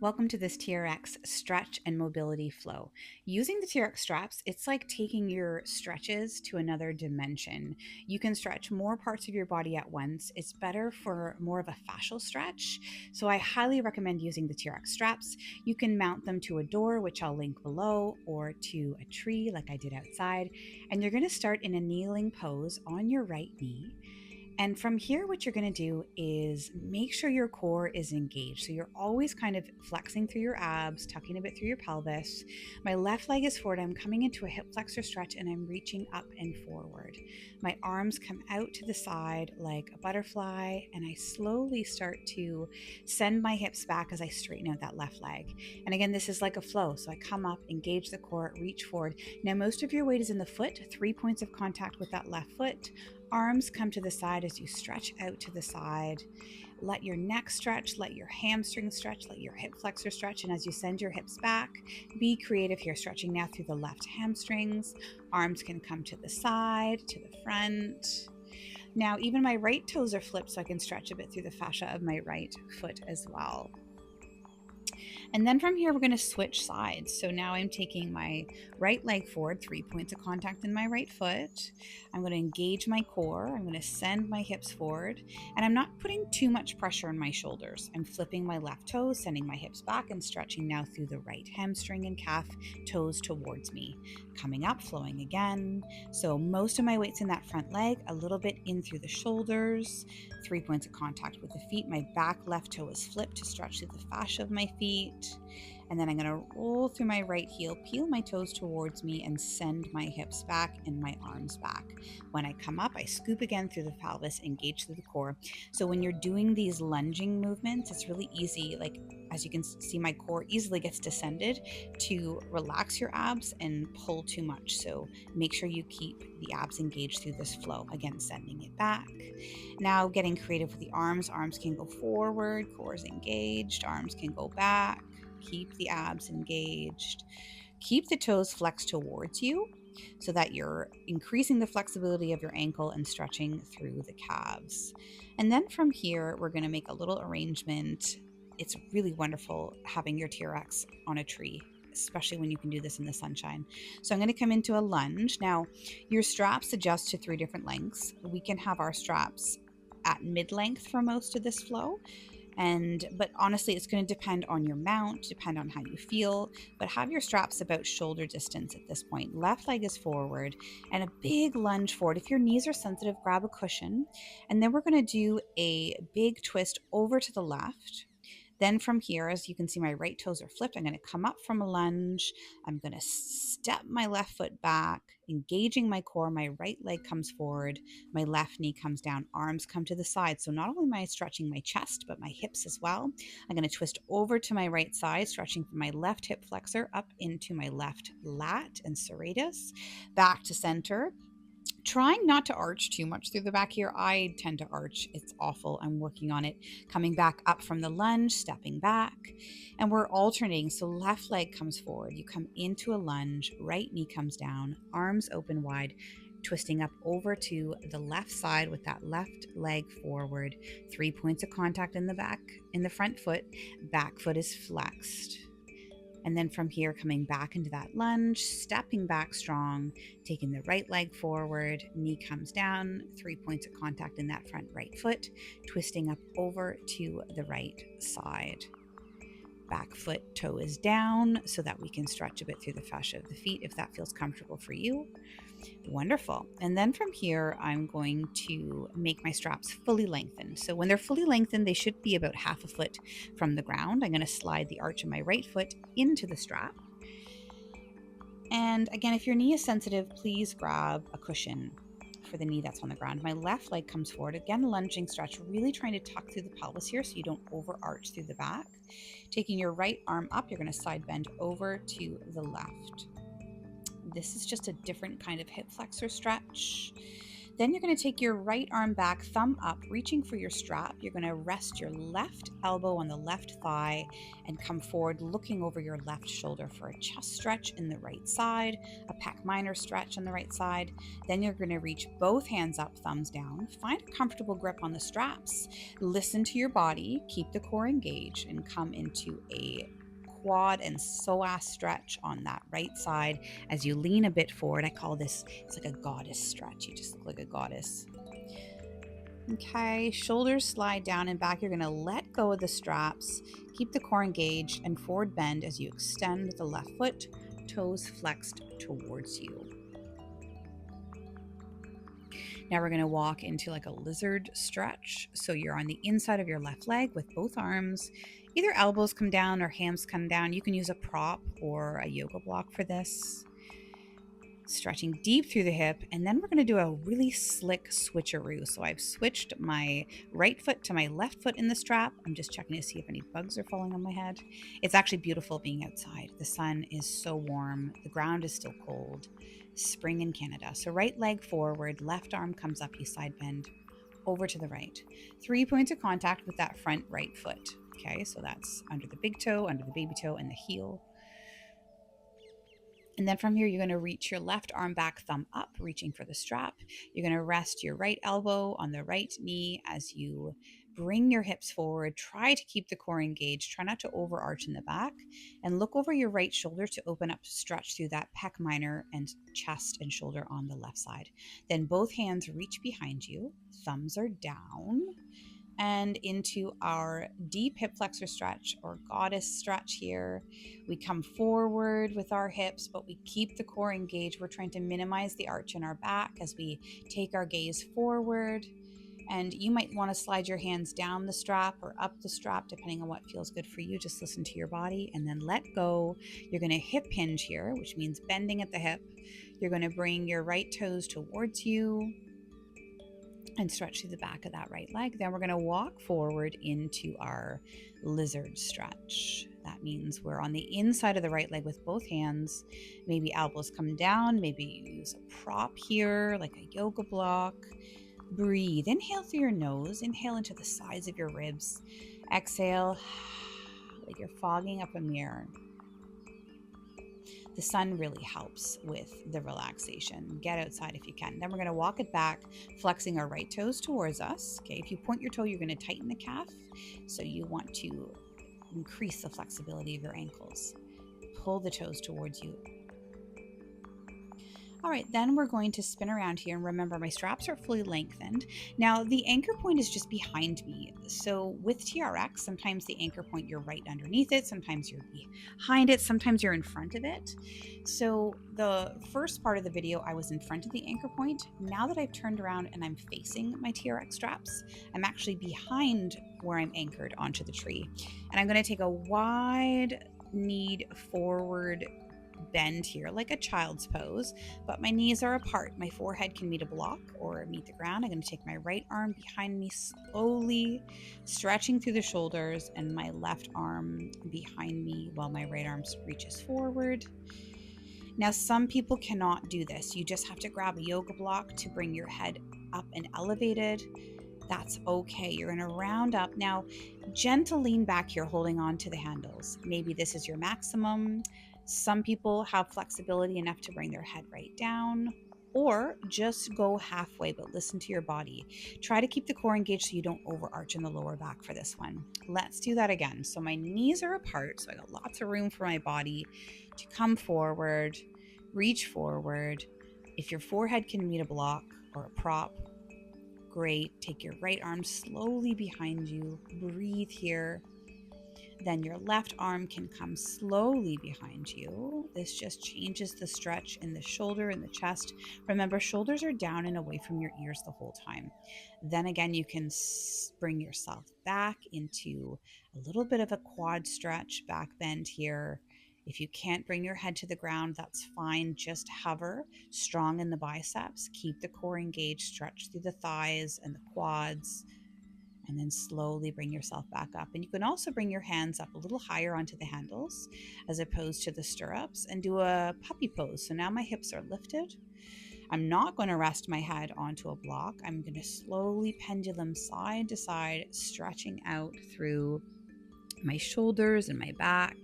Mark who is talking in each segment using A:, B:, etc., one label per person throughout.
A: Welcome to this TRX stretch and mobility flow. Using the TRX straps, it's like taking your stretches to another dimension. You can stretch more parts of your body at once. It's better for more of a fascial stretch. So I highly recommend using the TRX straps. You can mount them to a door, which I'll link below, or to a tree like I did outside. And you're going to start in a kneeling pose on your right knee. And from here, what you're going to do is make sure your core is engaged. So you're always kind of flexing through your abs, tucking a bit through your pelvis. My left leg is forward. I'm coming into a hip flexor stretch and I'm reaching up and forward. My arms come out to the side like a butterfly, and I slowly start to send my hips back as I straighten out that left leg. And again, this is like a flow. So I come up, engage the core, reach forward. Now, most of your weight is in the foot, 3 points of contact with that left foot. Arms come to the side as you stretch out to the side. Let your neck stretch, let your hamstring stretch, let your hip flexor stretch. And as you send your hips back, be creative here, stretching now through the left hamstrings. Arms can come to the side, to the front. Now, even my right toes are flipped, so I can stretch a bit through the fascia of my right foot as well. And then from here, we're going to switch sides. So now I'm taking my right leg forward, 3 points of contact in my right foot. I'm going to engage my core. I'm going to send my hips forward. And I'm not putting too much pressure on my shoulders. I'm flipping my left toes, sending my hips back and stretching now through the right hamstring and calf, toes towards me. Coming up, flowing again. So most of my weight's in that front leg, a little bit in through the shoulders, 3 points of contact with the feet. My back left toe is flipped to stretch through the fascia of my feet. And then I'm going to roll through my right heel, peel my toes towards me, and send my hips back and my arms back. When I come up, I scoop again through the pelvis, engage through the core. So when you're doing these lunging movements, it's really easy. Like, as you can see, my core easily gets descended to relax your abs and pull too much. So make sure you keep the abs engaged through this flow. Again, sending it back. Now getting creative with the arms. Arms can go forward, core is engaged, arms can go back. Keep the abs engaged. Keep the toes flexed towards you so that you're increasing the flexibility of your ankle and stretching through the calves. And then from here, we're going to make a little arrangement. It's really wonderful having your TRX on a tree, especially when you can do this in the sunshine. So I'm going to come into a lunge. Now, your straps adjust to 3 different lengths. We can have our straps at mid-length for most of this flow. But honestly, it's going to depend on your mount, depend on how you feel, but have your straps about shoulder distance at this point. Left leg is forward and a big lunge forward. If your knees are sensitive, grab a cushion. And then we're going to do a big twist over to the left. Then from here, as you can see, my right toes are flipped. I'm going to come up from a lunge. I'm going to step my left foot back, engaging my core. My right leg comes forward. My left knee comes down. Arms come to the side. So not only am I stretching my chest, but my hips as well. I'm going to twist over to my right side, stretching from my left hip flexor up into my left lat and serratus, back to center. Trying not to arch too much through the back here. I tend to arch. It's awful. I'm working on it. Coming back up from the lunge, stepping back. And we're alternating. So left leg comes forward. You come into a lunge. Right knee comes down. Arms open wide. Twisting up over to the left side with that left leg forward. 3 points of contact in the back, in the front foot. Back foot is flexed. And then from here, coming back into that lunge, stepping back strong, taking the right leg forward, knee comes down, 3 points of contact in that front right foot, twisting up over to the right side. Back foot toe is down so that we can stretch a bit through the fascia of the feet if that feels comfortable for you. Wonderful. And then from here, I'm going to make my straps fully lengthened. So when they're fully lengthened, they should be about half a foot from the ground. I'm going to slide the arch of my right foot into the strap. And again, if your knee is sensitive, please grab a cushion for the knee that's on the ground. My left leg comes forward. Again, lunging stretch, really trying to tuck through the pelvis here so you don't overarch through the back. Taking your right arm up, you're going to side bend over to the left. This is just a different kind of hip flexor stretch. Then you're going to take your right arm back, thumb up, reaching for your strap. You're going to rest your left elbow on the left thigh and come forward, looking over your left shoulder for a chest stretch in the right side, a pec minor stretch on the right side. Then you're going to reach both hands up, thumbs down. Find a comfortable grip on the straps. Listen to your body, keep the core engaged, and come into a quad and psoas stretch on that right side as you lean a bit forward. I call this, it's like a goddess stretch. You just look like a goddess. Okay, shoulders slide down and back. You're going to let go of the straps, keep the core engaged, and forward bend as you extend the left foot, toes flexed towards you. Now we're going to walk into like a lizard stretch. So you're on the inside of your left leg with both arms. Either elbows come down or hands come down. You can use a prop or a yoga block for this. Stretching deep through the hip, and then we're going to do a really slick switcheroo. So I've switched my right foot to my left foot in the strap. I'm just checking to see if any bugs are falling on my head. It's actually beautiful being outside. The sun is so warm, the ground is still cold. Spring in Canada. So right leg forward, left arm comes up, you side bend over to the right. 3 points of contact with that front right foot. Okay, so that's under the big toe, under the baby toe, and the heel. And then from here, you're going to reach your left arm back, thumb up, reaching for the strap. You're going to rest your right elbow on the right knee as you bring your hips forward. Try to keep the core engaged. Try not to overarch in the back. And look over your right shoulder to open up, stretch through that pec minor and chest and shoulder on the left side. Then both hands reach behind you. Thumbs are down. And into our deep hip flexor stretch or goddess stretch here. We come forward with our hips, but we keep the core engaged. We're trying to minimize the arch in our back as we take our gaze forward. And you might want to slide your hands down the strap or up the strap, depending on what feels good for you. Just listen to your body and then let go. You're going to hip hinge here, which means bending at the hip. You're going to bring your right toes towards you and stretch through the back of that right leg. Then we're going to walk forward into our lizard stretch. That means we're on the inside of the right leg with both hands. Maybe elbows come down. Maybe you use a prop here, like a yoga block. Breathe. Inhale through your nose. Inhale into the sides of your ribs. Exhale like you're fogging up a mirror. The sun really helps with the relaxation. Get outside if you can. Then we're going to walk it back, flexing our right toes towards us. Okay, if you point your toe, you're going to tighten the calf. So you want to increase the flexibility of your ankles. Pull the toes towards you. All right, then we're going to spin around here, and remember my straps are fully lengthened. Now the anchor point is just behind me. So with TRX, sometimes the anchor point, you're right underneath it, sometimes you're behind it, sometimes you're in front of it. So the first part of the video, I was in front of the anchor point. Now that I've turned around and I'm facing my TRX straps, I'm actually behind where I'm anchored onto the tree. And I'm going to take a wide kneed forward bend here like a child's pose, but my knees are apart. My forehead can meet a block or meet the ground. I'm going to take my right arm behind me, slowly stretching through the shoulders, and my left arm behind me while my right arm reaches forward. Now, some people cannot do this. You just have to grab a yoga block to bring your head up and elevated. That's okay. You're going to round up. Now, gentle lean back here, holding on to the handles. Maybe this is your maximum. Some people have flexibility enough to bring their head right down, or just go halfway, but listen to your body. Try to keep the core engaged so you don't overarch in the lower back for this one. Let's do that again. So my knees are apart, so I got lots of room for my body to come forward, reach forward. If your forehead can meet a block or a prop, great. Take your right arm slowly behind you. Breathe here. Then your left arm can come slowly behind you. This just changes the stretch in the shoulder and the chest. Remember, shoulders are down and away from your ears the whole time. Then again, you can bring yourself back into a little bit of a quad stretch, back bend here. If you can't bring your head to the ground, that's fine. Just hover, strong in the biceps. Keep the core engaged, stretch through the thighs and the quads, and then slowly bring yourself back up. And you can also bring your hands up a little higher onto the handles as opposed to the stirrups and do a puppy pose. So now my hips are lifted. I'm not going to rest my head onto a block. I'm going to slowly pendulum side to side, stretching out through my shoulders and my back.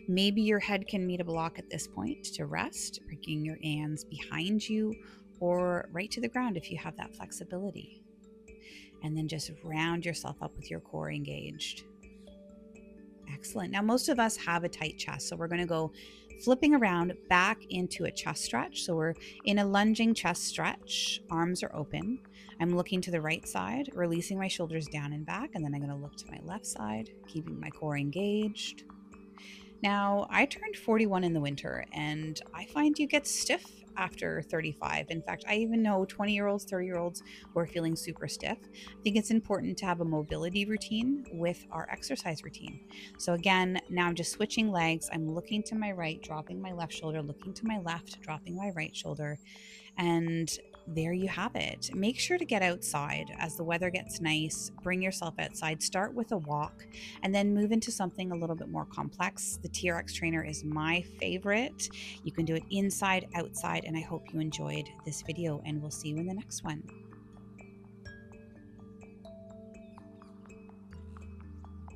A: Maybe your head can meet a block at this point to rest, bringing your hands behind you or right to the ground if you have that flexibility. And then just round yourself up with your core engaged. Excellent. Now, most of us have a tight chest, so we're going to go flipping around back into a chest stretch. So we're in a lunging chest stretch. Arms are open. I'm looking to the right side, releasing my shoulders down and back, and then I'm going to look to my left side, keeping my core engaged. Now, I turned 41 in the winter, and I find you get stiff after 35. In fact, I even know 20-year-olds, 30-year-olds who are feeling super stiff. I think it's important to have a mobility routine with our exercise routine. So again, now I'm just switching legs. I'm looking to my right, dropping my left shoulder, looking to my left, dropping my right shoulder. And there you have it. Make sure to get outside as the weather gets nice. Bring yourself outside. Start with a walk and then move into something a little bit more complex. The TRX Trainer is my favorite. You can do it inside, outside, and I hope you enjoyed this video, and we'll see you in the next one.